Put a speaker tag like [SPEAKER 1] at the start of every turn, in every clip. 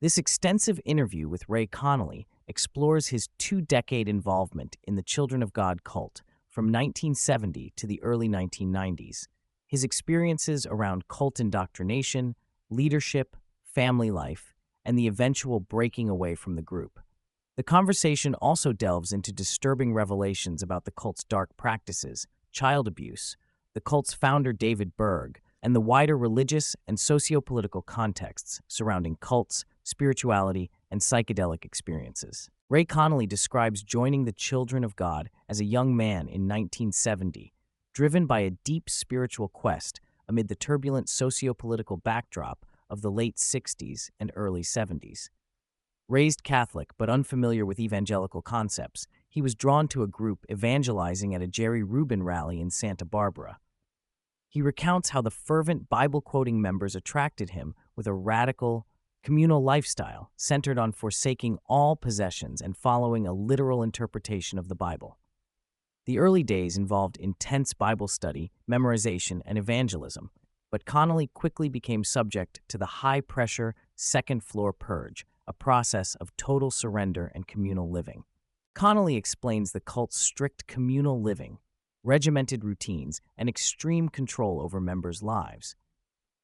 [SPEAKER 1] This extensive interview with Ray Connolly explores his two-decade involvement in the Children of God cult from 1970 to the early 1990s, his experiences around cult indoctrination, leadership, family life, and the eventual breaking away from the group. The conversation also delves into disturbing revelations about the cult's dark practices, child abuse, the cult's founder David Berg, and the wider religious and socio-political contexts surrounding cults, spirituality, and psychedelic experiences. Ray Connolly describes joining the Children of God as a young man in 1970, driven by a deep spiritual quest amid the turbulent socio-political backdrop of the late 60s and early 70s. Raised Catholic but unfamiliar with evangelical concepts, he was drawn to a group evangelizing at a Jerry Rubin rally in Santa Barbara. He recounts how the fervent Bible-quoting members attracted him with a radical, communal lifestyle centered on forsaking all possessions and following a literal interpretation of the Bible. The early days involved intense Bible study, memorization, and evangelism, but Connolly quickly became subject to the high-pressure second-floor purge, a process of total surrender and communal living. Connolly explains the cult's strict communal living, regimented routines, and extreme control over members' lives.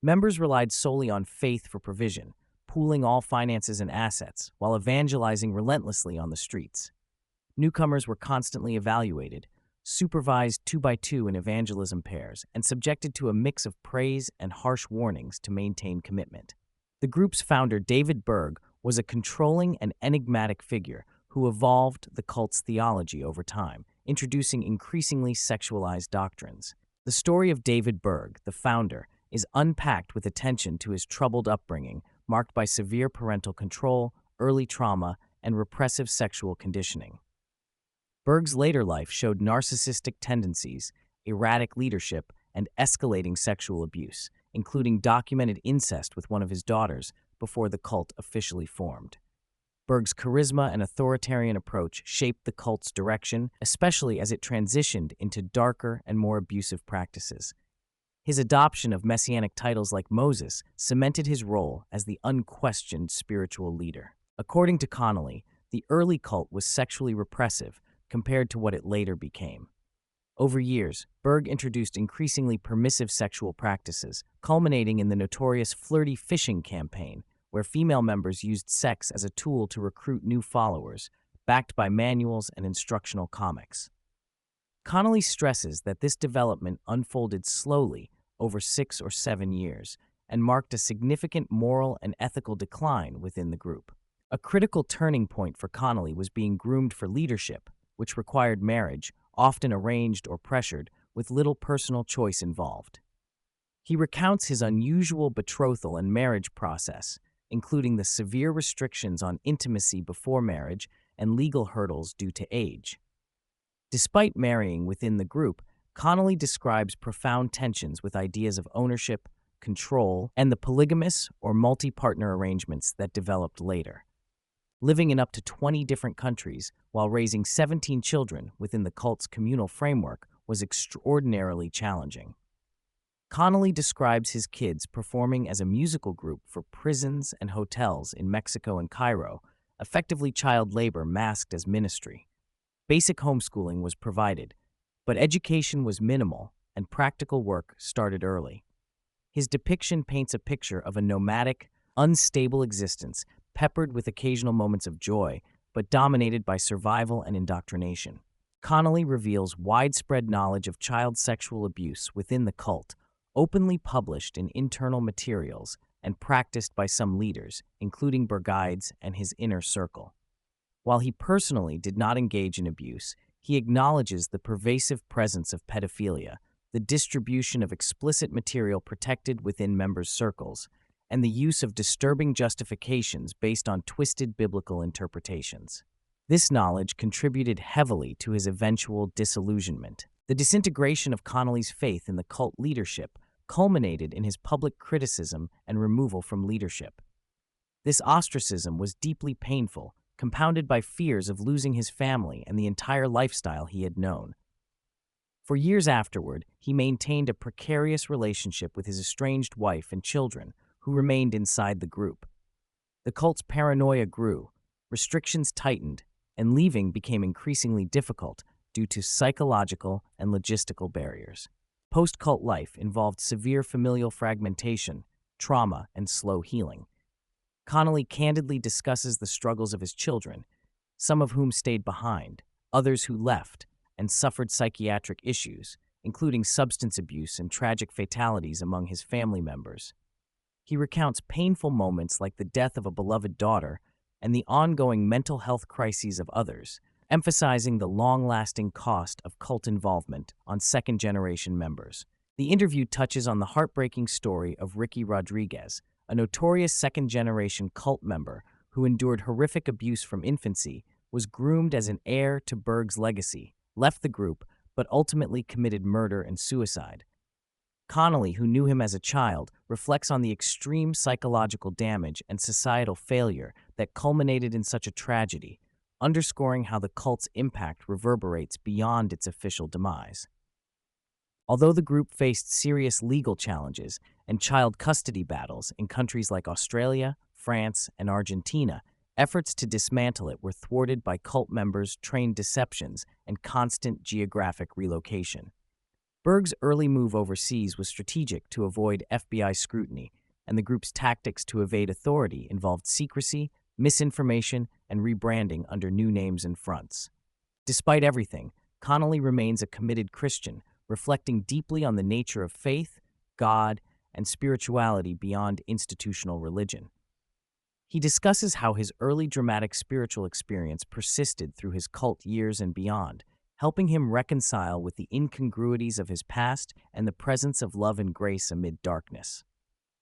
[SPEAKER 1] Members relied solely on faith for provision, pooling all finances and assets, while evangelizing relentlessly on the streets. Newcomers were constantly evaluated, supervised 2 by 2 in evangelism pairs, and subjected to a mix of praise and harsh warnings to maintain commitment. The group's founder, David Berg, was a controlling and enigmatic figure who evolved the cult's theology over time, introducing increasingly sexualized doctrines. The story of David Berg, the founder, is unpacked with attention to his troubled upbringing, marked by severe parental control, early trauma, and repressive sexual conditioning. Berg's later life showed narcissistic tendencies, erratic leadership, and escalating sexual abuse, including documented incest with one of his daughters before the cult officially formed. Berg's charisma and authoritarian approach shaped the cult's direction, especially as it transitioned into darker and more abusive practices. His adoption of messianic titles like Moses cemented his role as the unquestioned spiritual leader. According to Connolly, the early cult was sexually repressive compared to what it later became. Over years, Berg introduced increasingly permissive sexual practices, culminating in the notorious flirty fishing campaign, where female members used sex as a tool to recruit new followers, backed by manuals and instructional comics. Connolly stresses that this development unfolded slowly over 6 or 7 years and marked a significant moral and ethical decline within the group. A critical turning point for Connolly was being groomed for leadership, which required marriage, often arranged or pressured, with little personal choice involved. He recounts his unusual betrothal and marriage process, including the severe restrictions on intimacy before marriage and legal hurdles due to age. Despite marrying within the group, Connolly describes profound tensions with ideas of ownership, control, and the polygamous or multi-partner arrangements that developed later. Living in up to 20 different countries while raising 17 children within the cult's communal framework was extraordinarily challenging. Connolly describes his kids performing as a musical group for prisons and hotels in Mexico and Cairo, effectively child labor masked as ministry. Basic homeschooling was provided, but education was minimal and practical work started early. His depiction paints a picture of a nomadic, unstable existence peppered with occasional moments of joy, but dominated by survival and indoctrination. Connolly reveals widespread knowledge of child sexual abuse within the cult, openly published in internal materials and practiced by some leaders, including Bergides and his inner circle. While he personally did not engage in abuse, he acknowledges the pervasive presence of pedophilia, the distribution of explicit material protected within members' circles, and the use of disturbing justifications based on twisted biblical interpretations. This knowledge contributed heavily to his eventual disillusionment. The disintegration of Connolly's faith in the cult leadership culminated in his public criticism and removal from leadership. This ostracism was deeply painful, compounded by fears of losing his family and the entire lifestyle he had known. For years afterward, he maintained a precarious relationship with his estranged wife and children, who remained inside the group. The cult's paranoia grew, restrictions tightened, and leaving became increasingly difficult due to psychological and logistical barriers. Post-cult life involved severe familial fragmentation, trauma, and slow healing. Connolly candidly discusses the struggles of his children, some of whom stayed behind, others who left, and suffered psychiatric issues, including substance abuse and tragic fatalities among his family members. He recounts painful moments like the death of a beloved daughter and the ongoing mental health crises of others, emphasizing the long-lasting cost of cult involvement on second-generation members. The interview touches on the heartbreaking story of Ricky Rodriguez, a notorious second-generation cult member who endured horrific abuse from infancy, was groomed as an heir to Berg's legacy, left the group, but ultimately committed murder and suicide. Connolly, who knew him as a child, reflects on the extreme psychological damage and societal failure that culminated in such a tragedy, underscoring how the cult's impact reverberates beyond its official demise. Although the group faced serious legal challenges and child custody battles in countries like Australia, France, and Argentina, efforts to dismantle it were thwarted by cult members' trained deceptions and constant geographic relocation. Berg's early move overseas was strategic to avoid FBI scrutiny, and the group's tactics to evade authority involved secrecy, misinformation, and rebranding under new names and fronts. Despite everything, Connolly remains a committed Christian, reflecting deeply on the nature of faith, God, and spirituality beyond institutional religion. He discusses how his early dramatic spiritual experience persisted through his cult years and beyond, helping him reconcile with the incongruities of his past and the presence of love and grace amid darkness.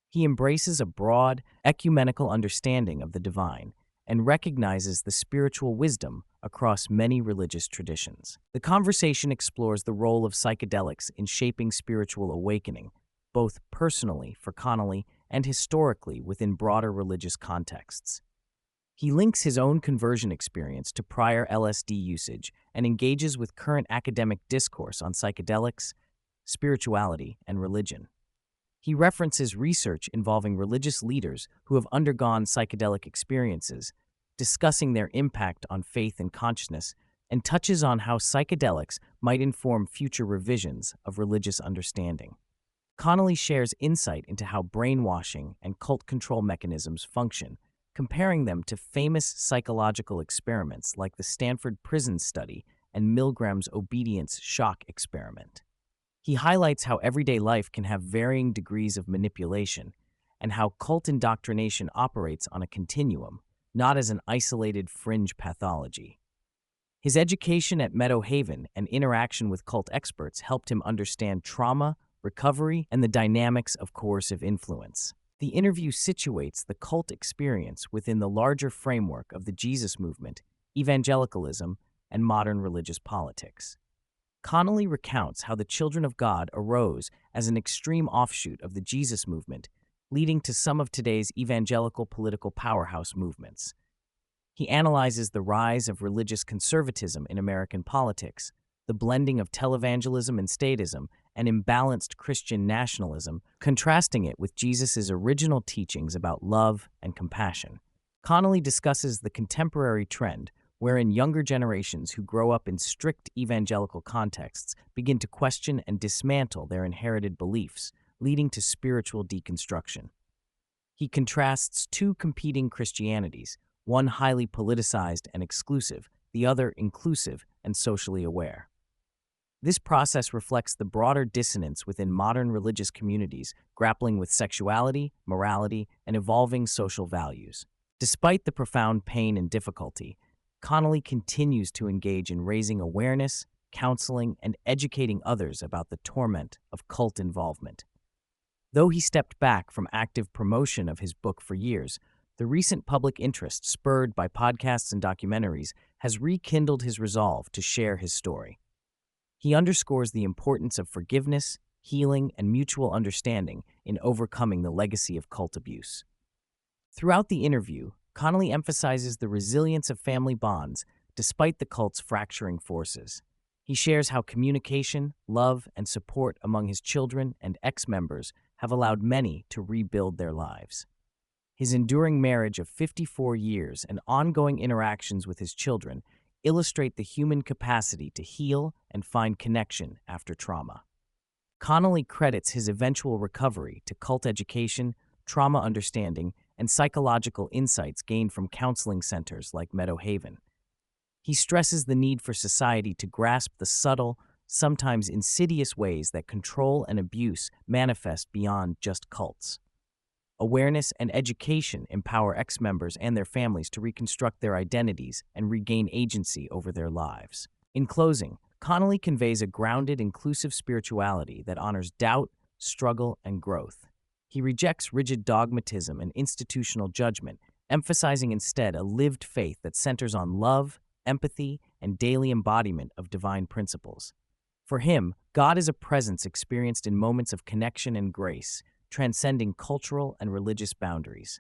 [SPEAKER 1] He embraces a broad, ecumenical understanding of the divine and recognizes the spiritual wisdom across many religious traditions. The conversation explores the role of psychedelics in shaping spiritual awakening, both personally for Connolly and historically within broader religious contexts. He links his own conversion experience to prior LSD usage and engages with current academic discourse on psychedelics, spirituality, and religion. He references research involving religious leaders who have undergone psychedelic experiences, discussing their impact on faith and consciousness, and touches on how psychedelics might inform future revisions of religious understanding. Connolly shares insight into how brainwashing and cult control mechanisms function, comparing them to famous psychological experiments like the Stanford Prison Study and Milgram's obedience shock experiment. He highlights how everyday life can have varying degrees of manipulation and how cult indoctrination operates on a continuum, not as an isolated fringe pathology. His education at Meadow Haven and interaction with cult experts helped him understand trauma, recovery, and the dynamics of coercive influence. The interview situates the cult experience within the larger framework of the Jesus movement, evangelicalism, and modern religious politics. Connolly recounts how the Children of God arose as an extreme offshoot of the Jesus movement, leading to some of today's evangelical political powerhouse movements. He analyzes the rise of religious conservatism in American politics, the blending of televangelism and statism, and imbalanced Christian nationalism, contrasting it with Jesus' original teachings about love and compassion. Connolly discusses the contemporary trend wherein younger generations who grow up in strict evangelical contexts begin to question and dismantle their inherited beliefs, leading to spiritual deconstruction. He contrasts two competing Christianities, one highly politicized and exclusive, the other inclusive and socially aware. This process reflects the broader dissonance within modern religious communities grappling with sexuality, morality, and evolving social values. Despite the profound pain and difficulty, Connolly continues to engage in raising awareness, counseling, and educating others about the torment of cult involvement. Though he stepped back from active promotion of his book for years, the recent public interest spurred by podcasts and documentaries has rekindled his resolve to share his story. He underscores the importance of forgiveness, healing, and mutual understanding in overcoming the legacy of cult abuse. Throughout the interview, Connolly emphasizes the resilience of family bonds despite the cult's fracturing forces. He shares how communication, love, and support among his children and ex-members have allowed many to rebuild their lives. His enduring marriage of 54 years and ongoing interactions with his children illustrate the human capacity to heal and find connection after trauma. Connolly credits his eventual recovery to cult education, trauma understanding, and psychological insights gained from counseling centers like Meadow Haven. He stresses the need for society to grasp the subtle, sometimes insidious ways that control and abuse manifest beyond just cults. Awareness and education empower ex-members and their families to reconstruct their identities and regain agency over their lives. In closing, Connolly conveys a grounded, inclusive spirituality that honors doubt, struggle, and growth. He rejects rigid dogmatism and institutional judgment, emphasizing instead a lived faith that centers on love, empathy, and daily embodiment of divine principles. For him, God is a presence experienced in moments of connection and grace, transcending cultural and religious boundaries.